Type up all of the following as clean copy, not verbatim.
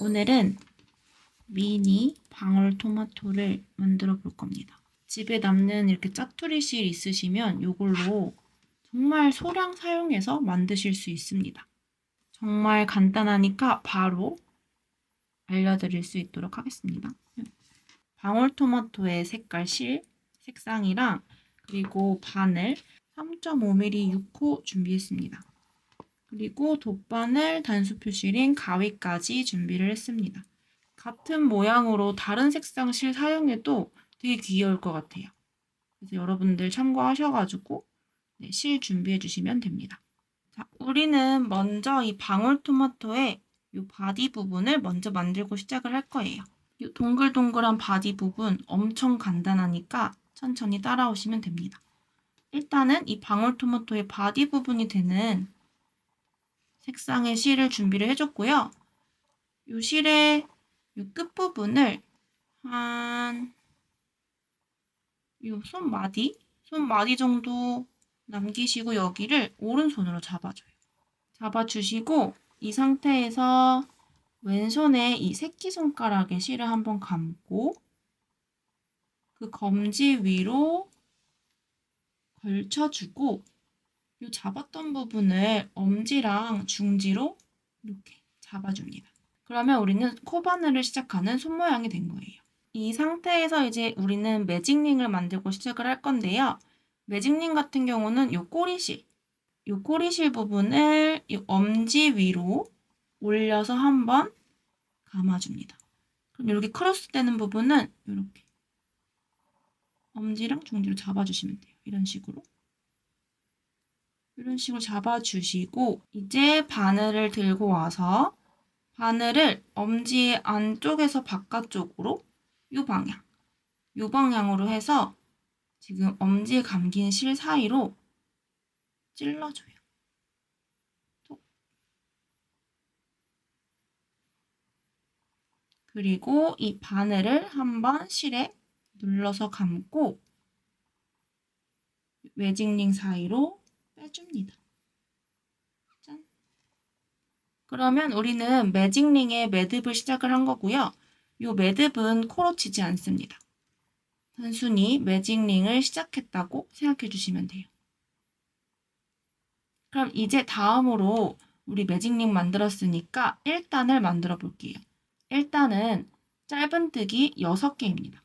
오늘은 미니 방울토마토를 만들어 볼 겁니다. 집에 남는 이렇게 짜투리 실 있으시면 이걸로 정말 소량 사용해서 만드실 수 있습니다. 정말 간단하니까 바로 알려드릴 수 있도록 하겠습니다. 방울토마토의 색깔 실, 색상이랑 그리고 바늘 3.5mm 6호 준비했습니다. 그리고 돗바늘 단수 표시링 가위까지 준비를 했습니다. 같은 모양으로 다른 색상 실 사용해도 되게 귀여울 것 같아요. 그래서 여러분들 참고하셔가지고 실 준비해 주시면 됩니다. 자, 우리는 먼저 이 방울토마토의 이 바디 부분을 먼저 만들고 시작을 할 거예요. 이 동글동글한 바디 부분 엄청 간단하니까 천천히 따라오시면 됩니다. 일단은 이 방울토마토의 바디 부분이 되는 색상의 실을 준비를 해줬고요. 이 실의 이 끝부분을 한 이 손마디 정도 남기시고 여기를 오른손으로 잡아줘요. 잡아주시고 이 상태에서 왼손에 이 새끼손가락에 실을 한번 감고 그 검지 위로 걸쳐주고 이 잡았던 부분을 엄지랑 중지로 이렇게 잡아줍니다. 그러면 우리는 코바늘을 시작하는 손 모양이 된 거예요. 이 상태에서 이제 우리는 매직링을 만들고 시작을 할 건데요. 매직링 같은 경우는 이 꼬리실 부분을 이 엄지 위로 올려서 한번 감아줍니다. 그럼 이렇게 크로스 되는 부분은 이렇게 엄지랑 중지로 잡아주시면 돼요. 이런 식으로 잡아주시고 이제 바늘을 들고 와서 바늘을 엄지의 안쪽에서 바깥쪽으로 이 방향으로 해서 지금 엄지에 감긴 실 사이로 찔러줘요. 톡. 그리고 이 바늘을 한번 실에 눌러서 감고 매직링 사이로 빼줍니다. 짠. 그러면 우리는 매직링의 매듭을 시작을 한 거고요. 이 매듭은 코로 치지 않습니다. 단순히 매직링을 시작했다고 생각해 주시면 돼요. 그럼 이제 다음으로 우리 매직링 만들었으니까 1단을 만들어 볼게요. 1단은 짧은뜨기 6개입니다.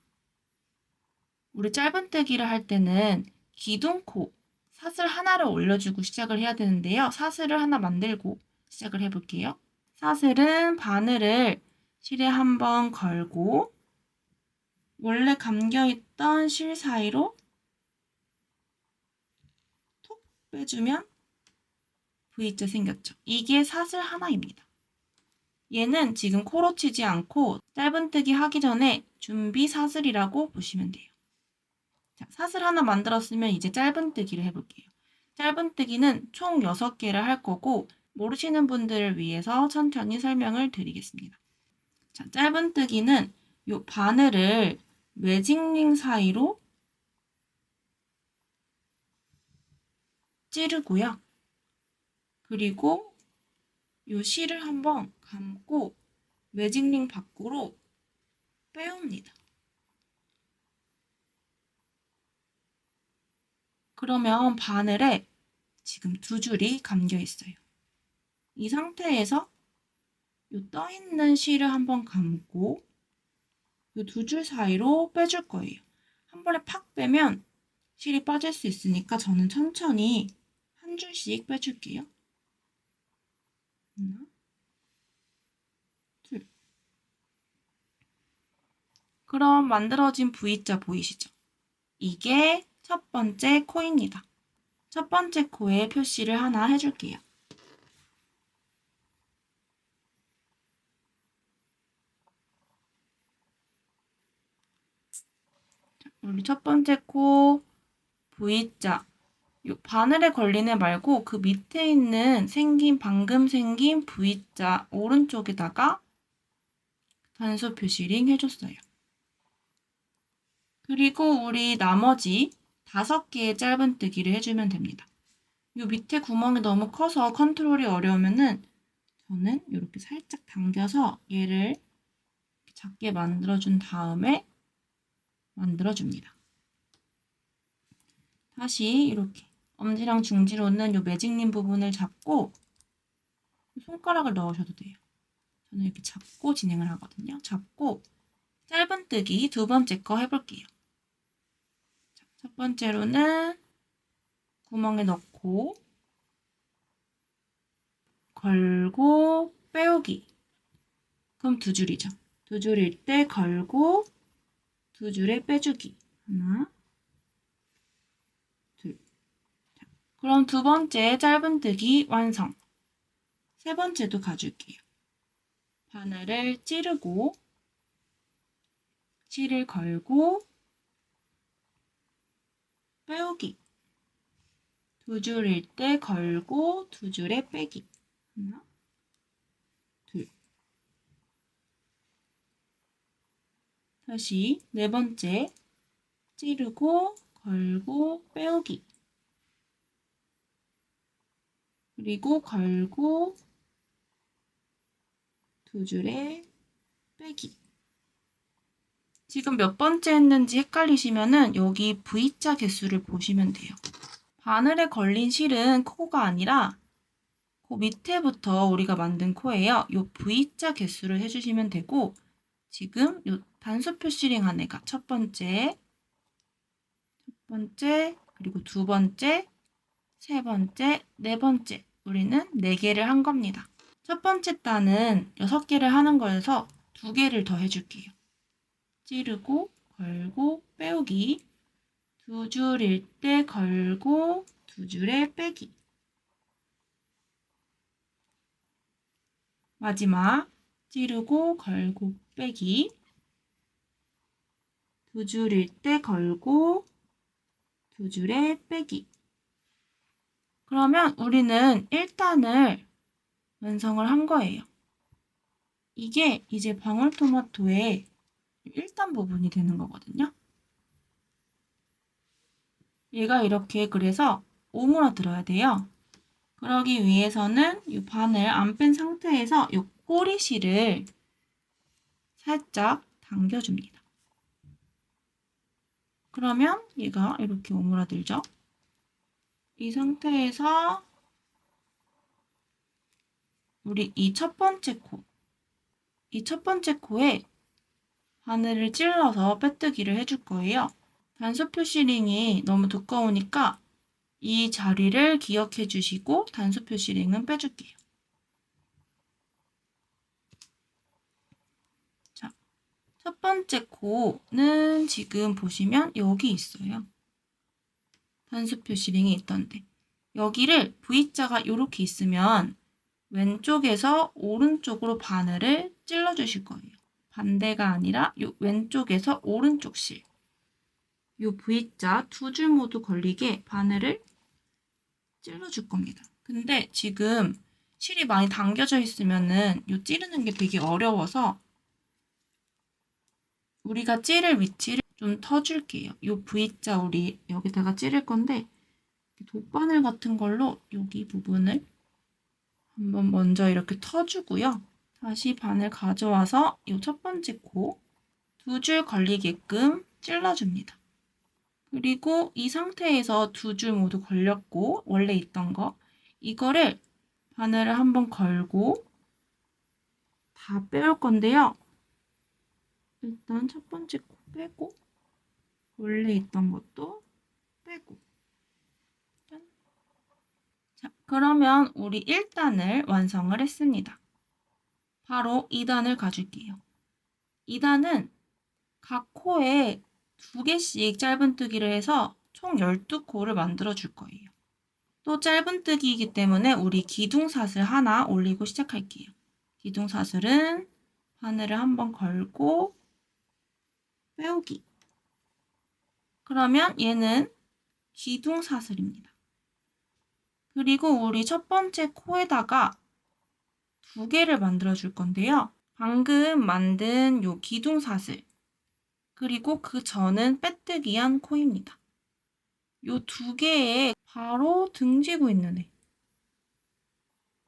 우리 짧은뜨기를 할 때는 기둥코 사슬 하나를 올려주고 시작을 해야 되는데요. 사슬을 하나 만들고 시작을 해볼게요. 사슬은 바늘을 실에 한번 걸고 원래 감겨있던 실 사이로 톡 빼주면 V자 생겼죠. 이게 사슬 하나입니다. 얘는 지금 코로 치지 않고 짧은뜨기 하기 전에 준비 사슬이라고 보시면 돼요. 자, 사슬 하나 만들었으면 이제 짧은뜨기를 해볼게요. 짧은뜨기는 총 6개를 할 거고 모르시는 분들을 위해서 천천히 설명을 드리겠습니다. 자, 짧은뜨기는 이 바늘을 매직링 사이로 찌르고요. 그리고 이 실을 한번 감고 매직링 밖으로 빼옵니다. 그러면 바늘에 지금 2줄이 감겨 있어요. 이 상태에서 이 떠있는 실을 한번 감고 이 2줄 사이로 빼줄 거예요. 한 번에 팍 빼면 실이 빠질 수 있으니까 저는 천천히 한 줄씩 빼줄게요. 하나, 둘. 그럼 만들어진 V자 보이시죠? 이게 첫 번째 코입니다. 첫 번째 코에 표시를 하나 해줄게요. 우리 첫 번째 코 V자. 요 바늘에 걸린 애 말고 그 밑에 있는 방금 생긴 V자 오른쪽에다가 단수 표시링 해줬어요. 그리고 우리 나머지 5개의 짧은뜨기를 해주면 됩니다. 요 밑에 구멍이 너무 커서 컨트롤이 어려우면은 저는 이렇게 살짝 당겨서 얘를 작게 만들어준 다음에 만들어줍니다. 다시 이렇게 엄지랑 중지로는 이 매직님 부분을 잡고 손가락을 넣으셔도 돼요. 저는 이렇게 잡고 진행을 하거든요. 잡고 짧은뜨기 두 번째 거 해볼게요. 자, 첫 번째로는 구멍에 넣고 걸고 빼오기. 그럼 두 줄이죠. 두 줄일 때 걸고 두 줄에 빼주기. 하나, 둘. 자, 그럼 두 번째 짧은뜨기 완성. 세 번째도 가줄게요. 바늘을 찌르고 실을 걸고 빼오기. 두 줄일 때 걸고 두 줄에 빼기. 하나, 둘. 다시 네 번째 찌르고 걸고 빼오기. 그리고 걸고 두 줄에 빼기. 지금 몇 번째 했는지 헷갈리시면은 여기 V자 개수를 보시면 돼요. 바늘에 걸린 실은 코가 아니라 그 밑에부터 우리가 만든 코예요. 요 V자 개수를 해주시면 되고 지금 요 단수 표시링 안에가 첫 번째, 그리고 두 번째, 세 번째, 네 번째 우리는 4개를 한 겁니다. 첫 번째 단은 6개를 하는 거여서 2개를 더 해줄게요. 찌르고 걸고 빼오기. 두 줄일 때 걸고 두 줄에 빼기. 마지막 찌르고 걸고 빼기. 두 줄일 때 걸고 두 줄에 빼기. 그러면 우리는 1단을 완성을 한 거예요. 이게 이제 방울토마토의 1단 부분이 되는 거거든요. 얘가 이렇게 그래서 오므라들어야 돼요. 그러기 위해서는 이 바늘 안 뺀 상태에서 이 꼬리실을 살짝 당겨줍니다. 그러면 얘가 이렇게 오므라들죠. 이 상태에서 우리 이 첫 번째 코에 바늘을 찔러서 빼뜨기를 해줄 거예요. 단수 표시링이 너무 두꺼우니까 이 자리를 기억해 주시고 단수 표시링은 빼줄게요. 자, 첫 번째 코는 지금 보시면 여기 있어요. 단수 표시링이 있던데 여기를 V자가 이렇게 있으면 왼쪽에서 오른쪽으로 바늘을 찔러 주실 거예요. 반대가 아니라 이 왼쪽에서 오른쪽 실. 이 V자 두 줄 모두 걸리게 바늘을 찔러줄 겁니다. 근데 지금 실이 많이 당겨져 있으면은 이 찌르는 게 되게 어려워서 우리가 찌를 위치를 좀 터줄게요. 이 V자 우리 여기다가 찌를 건데 돗바늘 같은 걸로 여기 부분을 한번 먼저 이렇게 터주고요. 다시 바늘 가져와서 이 첫 번째 코 두 줄 걸리게끔 찔러줍니다. 그리고 이 상태에서 두 줄 모두 걸렸고 원래 있던 거 이거를 바늘을 한번 걸고 다 빼올 건데요. 일단 첫 번째 코 빼고 원래 있던 것도 빼고 자, 그러면 우리 1단을 완성을 했습니다. 바로 2단을 가줄게요. 2단은 각 코에 2개씩 짧은뜨기를 해서 총 12코를 만들어 줄 거예요. 또 짧은뜨기이기 때문에 우리 기둥사슬 하나 올리고 시작할게요. 기둥사슬은 바늘을 한번 걸고 빼오기. 그러면 얘는 기둥사슬입니다. 그리고 우리 첫 번째 코에다가 2개를 만들어 줄 건데요. 방금 만든 요 기둥사슬 그리고 그 전은 빼뜨기한 코입니다. 요 2개에 바로 등지고 있는 애.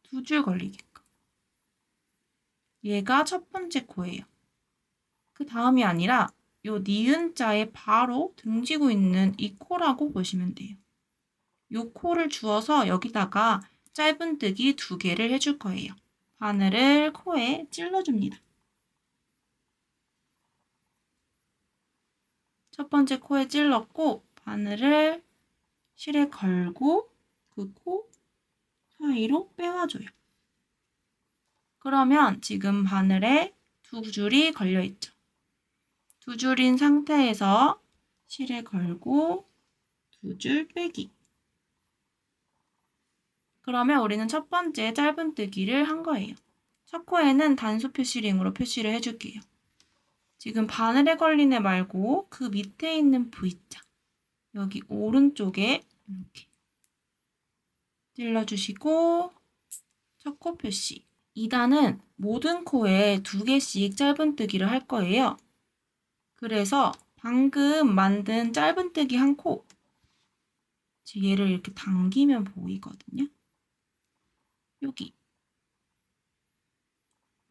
2줄 걸리게끔. 얘가 첫 번째 코예요. 그 다음이 아니라 요 니은자에 바로 등지고 있는 이 코라고 보시면 돼요. 요 코를 주어서 여기다가 짧은뜨기 2개를 해줄 거예요. 바늘을 코에 찔러줍니다. 첫 번째 코에 찔렀고 바늘을 실에 걸고 그 코 사이로 빼와줘요. 그러면 지금 바늘에 2줄이 걸려있죠. 2줄인 상태에서 실에 걸고 2줄 빼기. 그러면 우리는 첫 번째 짧은뜨기를 한 거예요. 첫 코에는 단수 표시링으로 표시를 해줄게요. 지금 바늘에 걸린 애 말고 그 밑에 있는 V자, 여기 오른쪽에 이렇게 찔러주시고 첫 코 표시. 2단은 모든 코에 2개씩 짧은뜨기를 할 거예요. 그래서 방금 만든 짧은뜨기 한 코, 얘를 이렇게 당기면 보이거든요.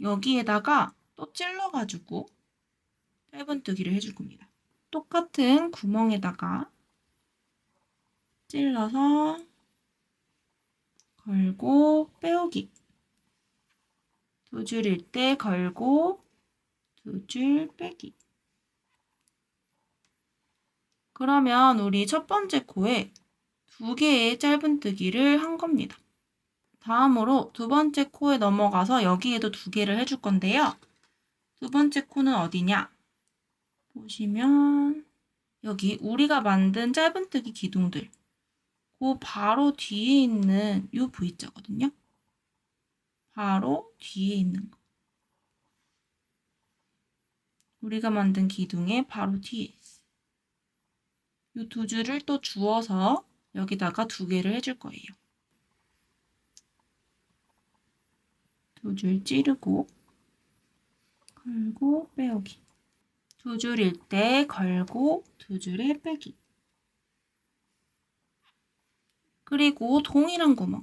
여기에다가 또 찔러가지고 짧은뜨기를 해줄 겁니다. 똑같은 구멍에다가 찔러서 걸고 빼오기. 2줄일 때 걸고 2줄 빼기. 그러면 우리 첫 번째 코에 2개의 짧은뜨기를 한 겁니다. 다음으로 두 번째 코에 넘어가서 여기에도 2개를 해줄 건데요. 두 번째 코는 어디냐? 보시면 여기 우리가 만든 짧은뜨기 기둥들, 그 바로 뒤에 있는 이 V자거든요. 바로 뒤에 있는 거. 우리가 만든 기둥의 바로 뒤에 있어요. 이 2줄을 또 주워서 여기다가 2개를 해줄 거예요. 2줄 찌르고 걸고 빼오기. 2줄일 때 걸고 2줄에 빼기. 그리고 동일한 구멍,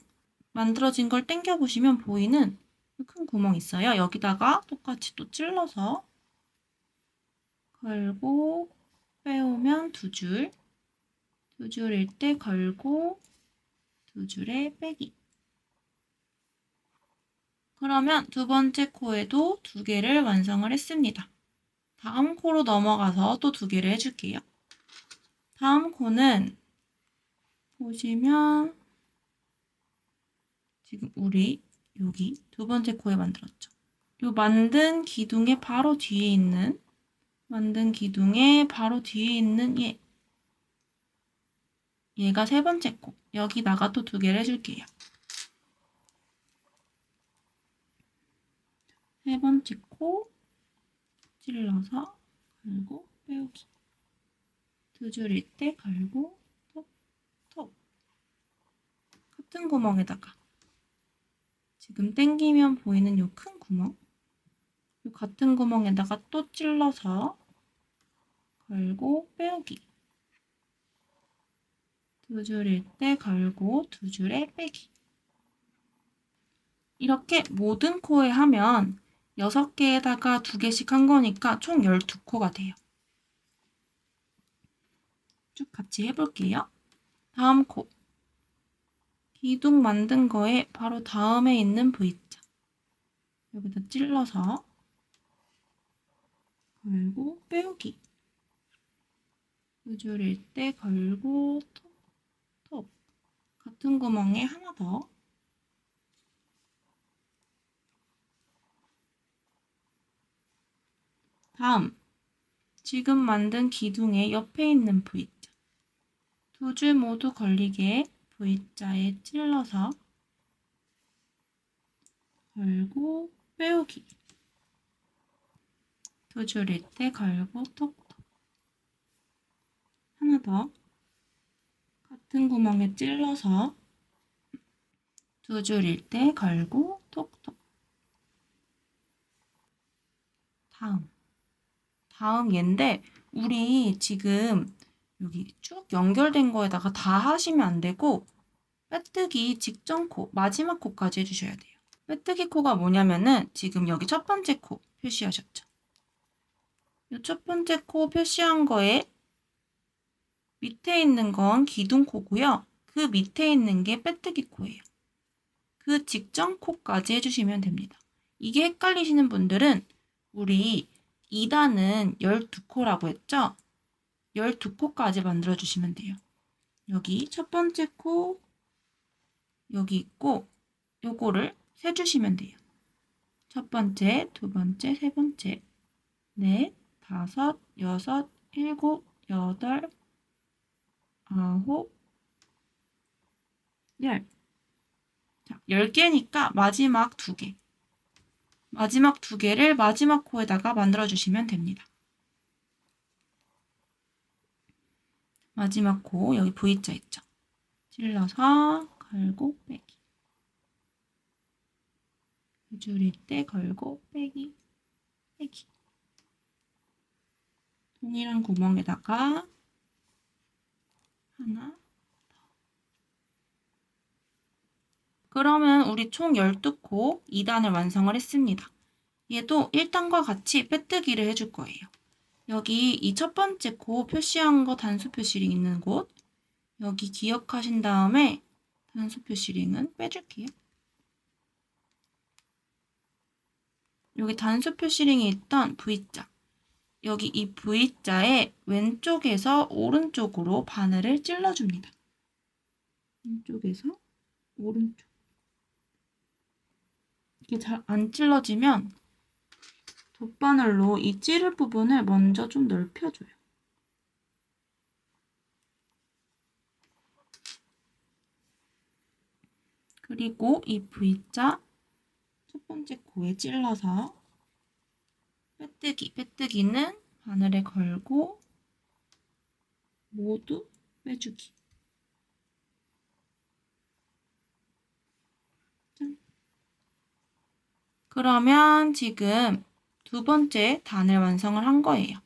만들어진 걸 당겨보시면 보이는 큰 구멍 있어요. 여기다가 똑같이 또 찔러서 걸고 빼오면 2줄, 2줄일 때 걸고 2줄에 빼기. 그러면 두 번째 코에도 2개를 완성을 했습니다. 다음 코로 넘어가서 또 2개를 해줄게요. 다음 코는 보시면 지금 우리 여기 두 번째 코에 만들었죠. 요 만든 기둥의 바로 뒤에 있는 얘가 세 번째 코. 여기다가 또 2개를 해줄게요. 세 번째 코 찔러서 걸고 빼오기. 2줄일 때 걸고 톡톡. 같은 구멍에다가 지금 당기면 보이는 요 큰 구멍, 요 같은 구멍에다가 또 찔러서 걸고 빼오기. 2줄일 때 걸고 2줄에 빼기. 이렇게 모든 코에 하면 6개에다가 2개씩 한 거니까 총 12코가 돼요. 쭉 같이 해볼게요. 다음 코. 기둥 만든 거에 바로 다음에 있는 V자. 여기다 찔러서 걸고 빼오기. 2줄일 때 걸고 톡톡. 같은 구멍에 하나 더. 다음, 지금 만든 기둥의 옆에 있는 V자. 2줄 모두 걸리게 V자에 찔러서 걸고 빼오기. 2줄일 때 걸고 톡톡. 하나 더. 같은 구멍에 찔러서 2줄일 때 걸고 톡톡. 다음 얘인데 우리 지금 여기 쭉 연결된 거에다가 다 하시면 안 되고 빼뜨기 직전 코, 마지막 코까지 해주셔야 돼요. 빼뜨기 코가 뭐냐면은 지금 여기 첫 번째 코 표시하셨죠? 이 첫 번째 코 표시한 거에 밑에 있는 건 기둥 코고요. 그 밑에 있는 게 빼뜨기 코예요. 그 직전 코까지 해주시면 됩니다. 이게 헷갈리시는 분들은 우리 2단은 12코라고 했죠? 12코까지 만들어주시면 돼요. 여기 첫 번째 코 여기 있고 요거를 세주시면 돼요. 첫 번째, 두 번째, 세 번째, 넷, 다섯, 여섯, 일곱, 여덟, 아홉, 열. 자, 10개니까 마지막 2개. 마지막 2개를 마지막 코에다가 만들어주시면 됩니다. 마지막 코, 여기 V자 있죠? 찔러서 걸고 빼기. 줄일 때 걸고 빼기, 빼기. 동일한 구멍에다가 하나 더. 그러면 우리 총 12코 2단을 완성을 했습니다. 얘도 1단과 같이 빼뜨기를 해줄 거예요. 여기 이 첫 번째 코 표시한 거 단수 표시링 있는 곳 여기 기억하신 다음에 단수 표시링은 빼줄게요. 여기 단수 표시링이 있던 V자 여기 이 V자의 왼쪽에서 오른쪽으로 바늘을 찔러줍니다. 왼쪽에서 오른쪽 이게 잘 안 찔러지면 돗바늘로 이 찌를 부분을 먼저 좀 넓혀줘요. 그리고 이 V자 첫 번째 코에 찔러서 빼뜨기, 빼뜨기는 바늘에 걸고 모두 빼주기. 짠. 그러면 지금 두 번째 단을 완성을 한 거예요.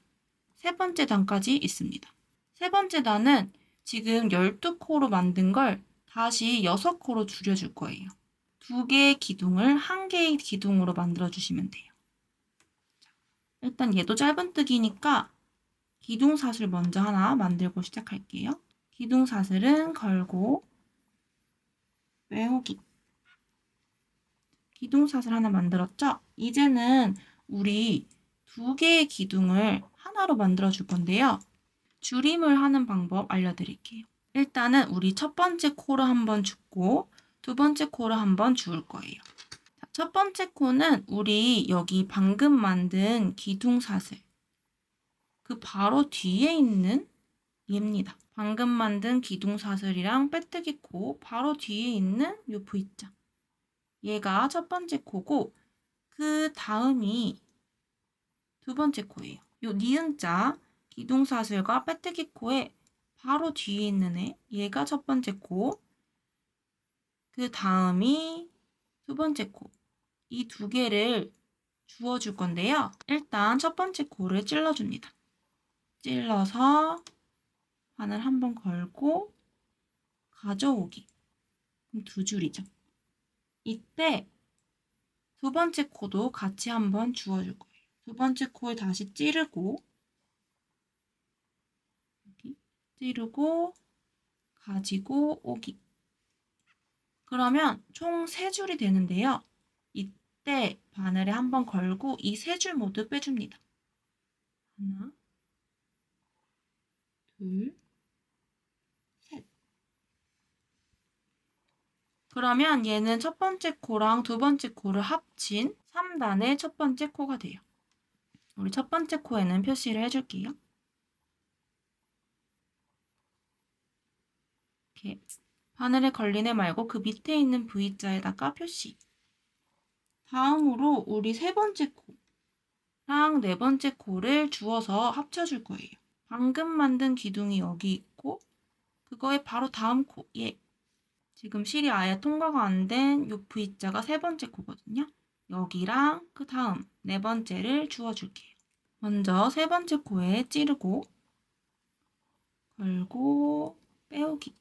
세 번째 단까지 있습니다. 세 번째 단은 지금 12코로 만든 걸 다시 6코로 줄여줄 거예요. 2개의 기둥을 1개의 기둥으로 만들어주시면 돼요. 일단 얘도 짧은뜨기니까 기둥사슬 먼저 하나 만들고 시작할게요. 기둥사슬은 걸고 빼오기. 기둥사슬 하나 만들었죠? 이제는 우리 2개의 기둥을 하나로 만들어 줄 건데요. 줄임을 하는 방법 알려드릴게요. 일단은 우리 첫 번째 코를 한번 줍고 두 번째 코를 한번 주울 거예요. 첫 번째 코는 우리 여기 방금 만든 기둥사슬 그 바로 뒤에 있는 얘입니다. 방금 만든 기둥사슬이랑 빼뜨기 코 바로 뒤에 있는 요 V자 얘가 첫 번째 코고 그 다음이 두 번째 코예요. 요 니은자 기둥사슬과 빼뜨기 코에 바로 뒤에 있는 애 얘가 첫 번째 코 그 다음이 두 번째 코 이 2개를 주워줄 건데요. 일단 첫 번째 코를 찔러줍니다. 찔러서 바늘 한번 걸고 가져오기. 그럼 2줄이죠. 이때 두 번째 코도 같이 한번 주워줄 거예요. 두 번째 코에 다시 찌르고 여기 찌르고 가지고 오기. 그러면 총 3줄이 되는데요. 이때 바늘에 한번 걸고 이 3줄 모두 빼줍니다. 하나, 둘, 셋. 그러면 얘는 첫 번째 코랑 두 번째 코를 합친 3단의 첫 번째 코가 돼요. 우리 첫 번째 코에는 표시를 해줄게요. 이렇게 바늘에 걸린 애 말고 그 밑에 있는 V자에다가 표시. 다음으로 우리 세 번째 코랑 네 번째 코를 주워서 합쳐줄 거예요. 방금 만든 기둥이 여기 있고 그거에 바로 다음 코, 얘. 지금 실이 아예 통과가 안 된 요 V자가 세 번째 코거든요. 여기랑 그 다음 네 번째를 주워줄게요. 먼저 세 번째 코에 찌르고 걸고 빼오기.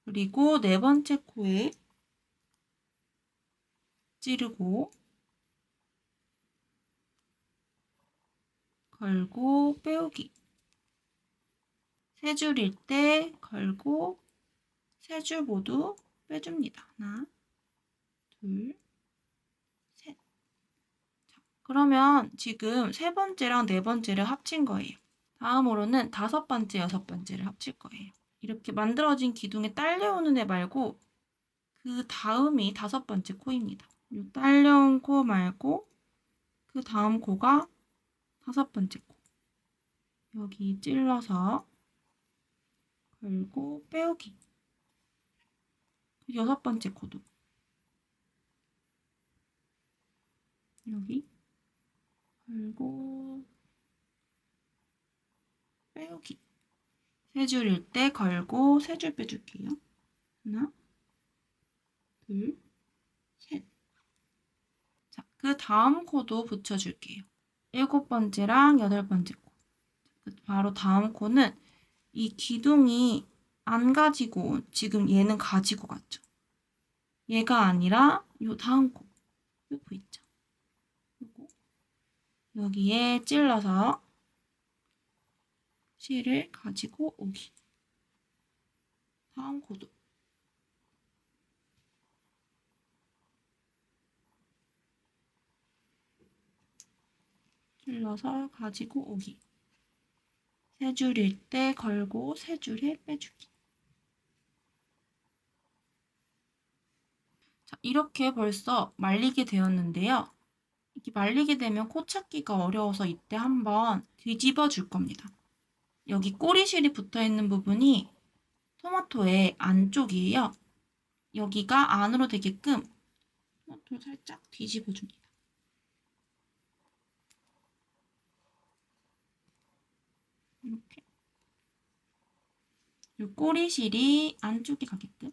그리고 네 번째 코에 찌르고 걸고 빼오기. 세 줄일 때 걸고 세 줄 모두 빼줍니다. 하나, 둘, 셋. 자, 그러면 지금 세 번째랑 네 번째를 합친 거예요. 다음으로는 다섯 번째, 여섯 번째를 합칠 거예요. 이렇게 만들어진 기둥에 딸려오는 애 말고 그 다음이 다섯 번째 코입니다. 이 딸려온 코 말고 그 다음 코가 다섯 번째 코. 여기 찔러서 걸고 빼오기. 여섯 번째 코도 여기 걸고 빼오기. 세 줄일 때 걸고 세 줄 빼줄게요. 하나, 둘, 셋. 자, 그 다음 코도 붙여줄게요. 일곱 번째랑 여덟 번째 코. 바로 다음 코는 이 기둥이 안 가지고 지금 얘는 가지고 갔죠. 얘가 아니라 요 다음 코, 요 V자. 요거 여기에 찔러서 실을 가지고 오기. 다음 코도 찔러서 가지고 오기. 세 줄일 때 걸고 세 줄에 빼주기. 자, 이렇게 벌써 말리게 되었는데요. 이렇게 말리게 되면 코 찾기가 어려워서 이때 한번 뒤집어 줄 겁니다. 여기 꼬리실이 붙어 있는 부분이 토마토의 안쪽이에요. 여기가 안으로 되게끔 토마토를 살짝 뒤집어 줍니다. 이렇게. 이 꼬리실이 안쪽에 가게끔.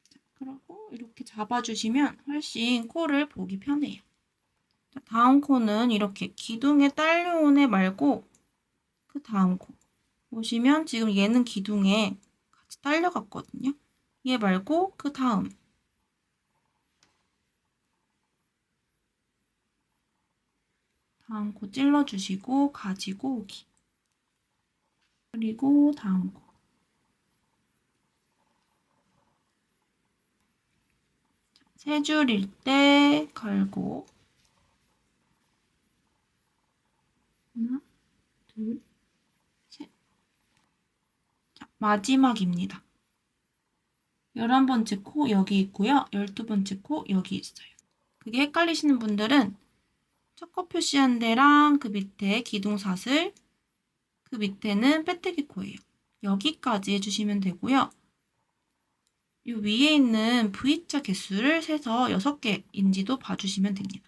자, 그리고 이렇게 잡아주시면 훨씬 코를 보기 편해요. 자, 다음 코는 이렇게 기둥에 딸려온 애 말고 그 다음 코. 보시면 지금 얘는 기둥에 같이 딸려갔거든요. 얘 말고 그 다음. 다음 코 찔러주시고 가지고 오기. 그리고 다음 코. 세 줄일 때 걸고 하나, 둘, 셋. 자, 마지막입니다. 11번째 코 여기 있고요. 12번째 코 여기 있어요. 그게 헷갈리시는 분들은 첫 코 표시한 데랑 그 밑에 기둥사슬, 그 밑에는 빼뜨기 코예요. 여기까지 해주시면 되고요. 이 위에 있는 V자 개수를 세서 6개인지도 봐주시면 됩니다.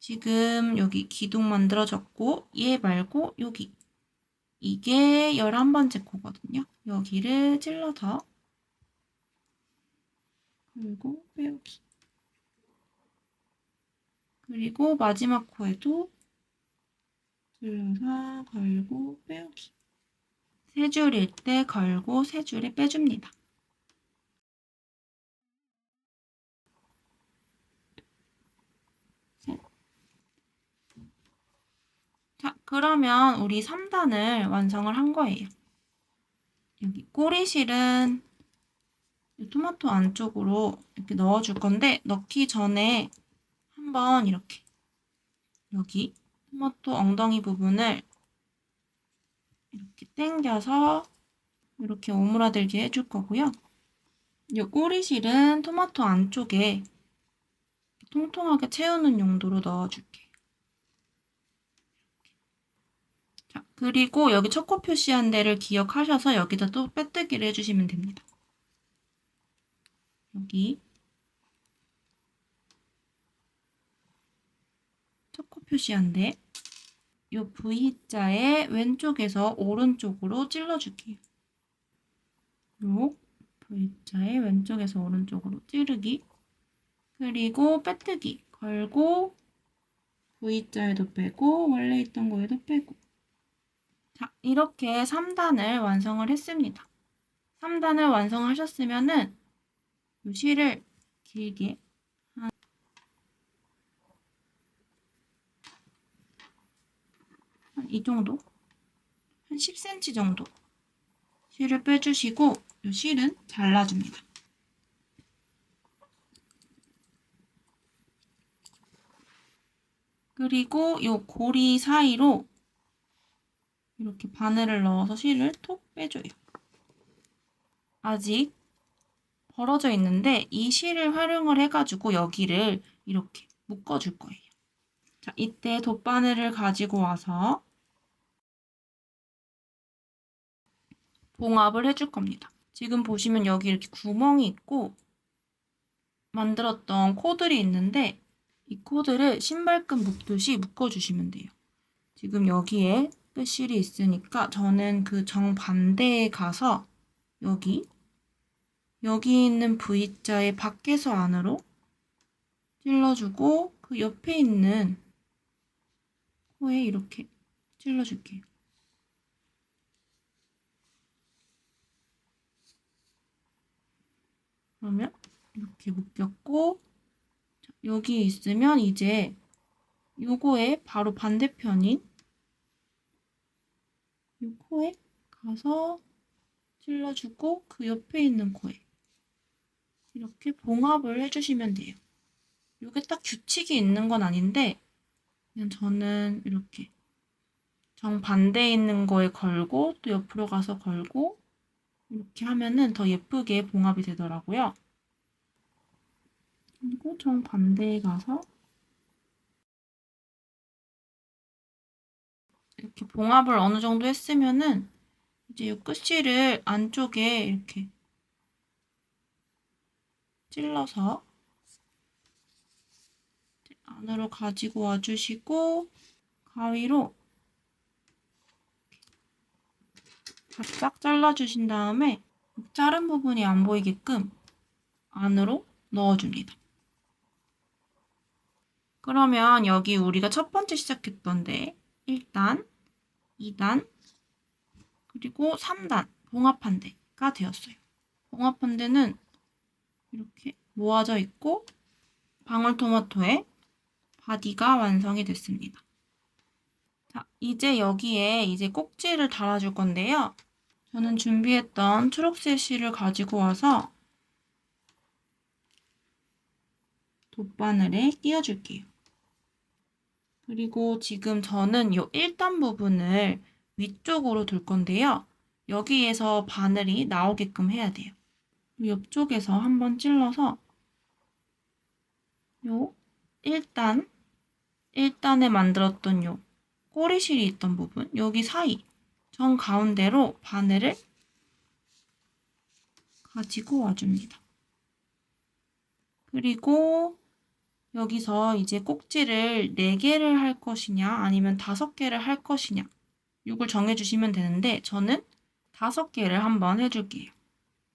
지금 여기 기둥 만들어졌고 얘 말고 여기 이게 11번째 코거든요. 여기를 찔러서 그리고 빼오기. 그리고 마지막 코에도 찔러서 걸고 빼오기. 세 줄일 때 걸고 세 줄에 빼줍니다. 셋. 자, 그러면 우리 3단을 완성을 한 거예요. 여기 꼬리실은 토마토 안쪽으로 이렇게 넣어줄 건데 넣기 전에 한번 이렇게 여기 토마토 엉덩이 부분을 이렇게 당겨서 이렇게 오므라들게 해줄 거고요. 이 꼬리실은 토마토 안쪽에 통통하게 채우는 용도로 넣어줄게요. 자, 그리고 여기 첫 코 표시한 데를 기억하셔서 여기다 또 빼뜨기를 해주시면 됩니다. 여기 첫 코 표시한 데, 이 V자의 왼쪽에서 오른쪽으로 찔러줄게요. 요 V자의 왼쪽에서 오른쪽으로 찌르기, 그리고 빼뜨기, 걸고 V자에도 빼고 원래 있던 거에도 빼고. 자, 이렇게 3단을 완성을 했습니다. 3단을 완성하셨으면은 이 실을 길게 한 이 정도? 한 10cm 정도 실을 빼주시고 이 실은 잘라줍니다. 그리고 이 고리 사이로 이렇게 바늘을 넣어서 실을 톡 빼줘요. 아직 벌어져 있는데 이 실을 활용을 해가지고 여기를 이렇게 묶어줄 거예요. 자, 이때 돗바늘을 가지고 와서 봉합을 해줄 겁니다. 지금 보시면 여기 이렇게 구멍이 있고 만들었던 코들이 있는데 이 코들을 신발끈 묶듯이 묶어주시면 돼요. 지금 여기에 끝실이 있으니까 저는 그 정반대에 가서 여기 있는 V자의 밖에서 안으로 찔러주고 그 옆에 있는 코에 이렇게 찔러줄게요. 그러면 이렇게 묶였고 여기 있으면 이제 요거의 바로 반대편인 이 코에 가서 찔러주고 그 옆에 있는 코에 이렇게 봉합을 해주시면 돼요. 이게 딱 규칙이 있는 건 아닌데 그냥 저는 이렇게 정반대에 있는 거에 걸고 또 옆으로 가서 걸고 이렇게 하면은 더 예쁘게 봉합이 되더라고요. 그리고 정반대에 가서 이렇게 봉합을 어느 정도 했으면은 이제 이 끝실을 안쪽에 이렇게 찔러서 안으로 가지고 와주시고 가위로 바싹 잘라주신 다음에 자른 부분이 안 보이게끔 안으로 넣어줍니다. 그러면 여기 우리가 첫 번째 시작했던데 1단, 2단, 그리고 3단 봉합한 데가 되었어요. 봉합한 데는 이렇게 모아져 있고 방울토마토의 바디가 완성이 됐습니다. 자, 이제 여기에 이제 꼭지를 달아줄 건데요. 저는 준비했던 초록색 실을 가지고 와서 돗바늘에 끼워줄게요. 그리고 지금 저는 이 1단 부분을 위쪽으로 둘 건데요. 여기에서 바늘이 나오게끔 해야 돼요. 옆쪽에서 한번 찔러서 요 1단에 만들었던 요 꼬리실이 있던 부분, 여기 사이 정 가운데로 바늘을 가지고 와줍니다. 그리고 여기서 이제 꼭지를 4개를 할 것이냐 아니면 5개를 할 것이냐 이걸 정해주시면 되는데 저는 5개를 한번 해줄게요.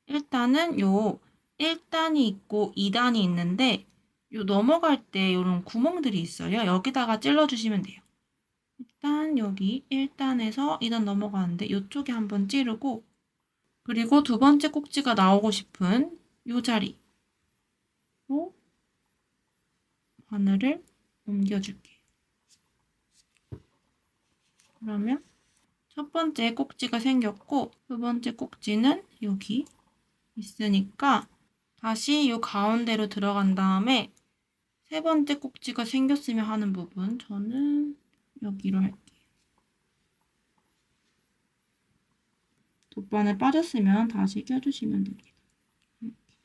일단은 요 1단이 있고 2단이 있는데 요 넘어갈 때 이런 구멍들이 있어요. 여기다가 찔러주시면 돼요. 일단 여기 1단에서 2단 넘어가는데 이쪽에 한번 찌르고 그리고 두 번째 꼭지가 나오고 싶은 요 자리로 바늘을 옮겨줄게요. 그러면 첫 번째 꼭지가 생겼고 두 번째 꼭지는 여기 있으니까 다시 이 가운데로 들어간 다음에 세 번째 꼭지가 생겼으면 하는 부분 저는 여기로 할게요. 돗바늘 빠졌으면 다시 껴주시면 됩니다. 이렇게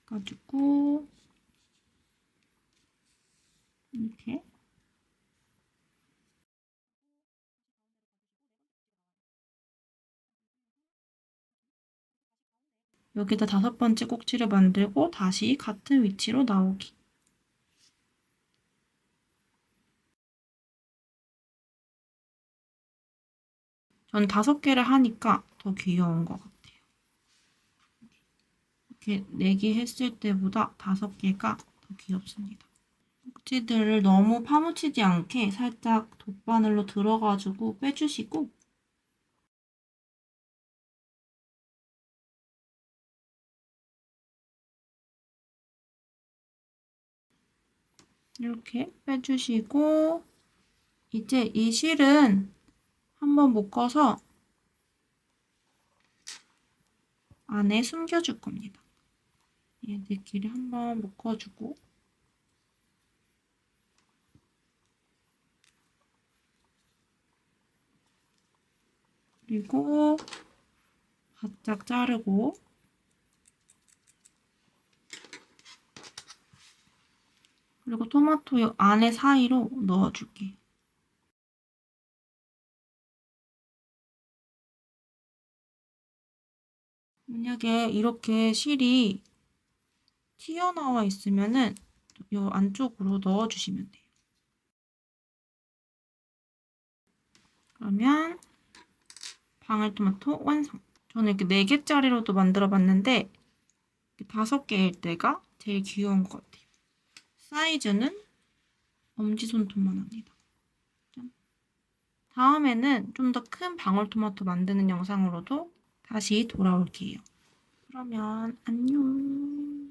가지고 이렇게 여기다 5번째 꼭지를 만들고 다시 같은 위치로 나오기. 전 5개를 하니까 더 귀여운 것 같아요. 이렇게 4개 했을 때보다 5개가 더 귀엽습니다. 꼭지들을 너무 파묻히지 않게 살짝 돗바늘로 들어가지고 빼주시고 이렇게 빼주시고 이제 이 실은 한번 묶어서 안에 숨겨줄 겁니다. 얘들끼리 한번 묶어주고 그리고 바짝 자르고 그리고 토마토 안에 사이로 넣어줄게. 만약에 이렇게 실이 튀어나와 있으면은 이 안쪽으로 넣어주시면 돼요. 그러면 방울토마토 완성! 저는 이렇게 4개짜리로도 만들어 봤는데 5개일 때가 제일 귀여운 것 같아요. 사이즈는 엄지손톱만 합니다. 다음에는 좀 더 큰 방울토마토 만드는 영상으로도 다시 돌아올게요. 그러면 안녕!